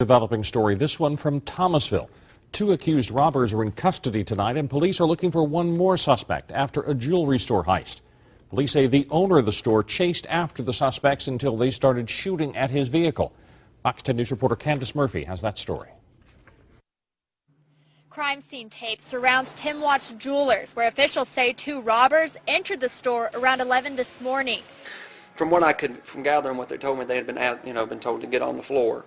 Developing story, this one from Thomasville. Two accused robbers are in custody tonight, and police are looking for one more suspect after a jewelry store heist. Police say the owner of the store chased after the suspects until they started shooting at his vehicle. Fox 10 News reporter Candace Murphy has that story. Crime scene tape surrounds Tim Watts Jewelers, where officials say two robbers entered the store around 11 this morning. From what I could, from gathering what they told me, they had been told to get on the floor.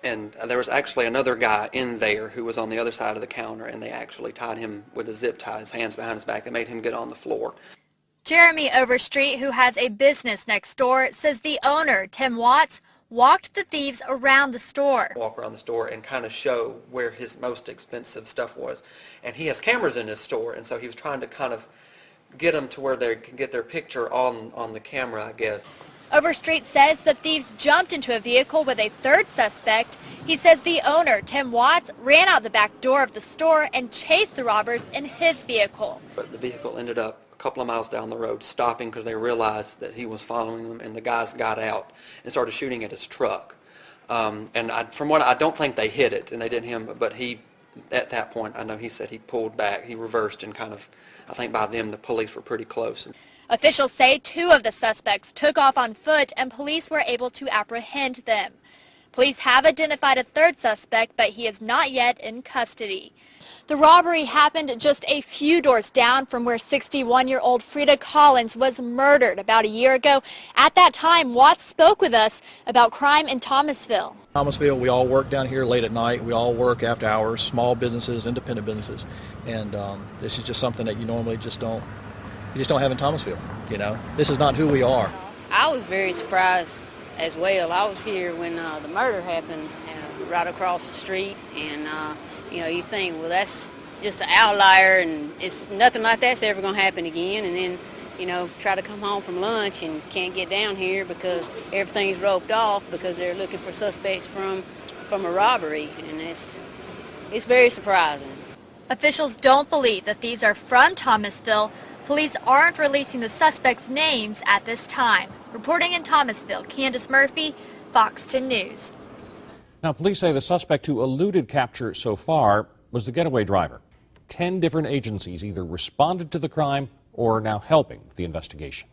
And there was actually another guy in there who was on the other side of the counter, and they actually tied him with a zip tie, his hands behind his back, and made him get on the floor. Jeremy Overstreet, who has a business next door, says the owner, Tim Watts, walked the thieves around the store. Walk around the store and kind of show where his most expensive stuff was. And he has cameras in his store, and so he was trying to kind of get them to where they can get their picture on the camera, I guess. Overstreet says the thieves jumped into a vehicle with a third suspect. He says the owner, Tim Watts, ran out the back door of the store and chased the robbers in his vehicle. But the vehicle ended up a couple of miles down the road stopping because they realized that he was following them, and the guys got out and started shooting at his truck. From what I don't think they hit it, and they didn't hit him, but he, at that point, I know he said he pulled back, he reversed, and kind of, I think by then the police were pretty close. Officials say two of the suspects took off on foot and police were able to apprehend them. Police have identified a third suspect, but he is not yet in custody. The robbery happened just a few doors down from where 61-year-old Frida Collins was murdered about a year ago. At that time, Watts spoke with us about crime in Thomasville. Thomasville, we all work down here late at night. We all work after hours, small businesses, independent businesses. And this is just something that you normally just don't have in Thomasville, you know. This is not who we are. I was very surprised as well. I was here when the murder happened right across the street, and you think, well, that's just an outlier, and it's nothing like that's ever going to happen again. And then, try to come home from lunch and can't get down here because everything's roped off because they're looking for suspects from a robbery, and it's very surprising. Officials don't believe the thieves are from Thomasville. Police aren't releasing the suspects' names at this time. Reporting in Thomasville, Candace Murphy, Fox 10 News. Now, police say the suspect who eluded capture so far was the getaway driver. 10 different agencies either responded to the crime or are now helping the investigation.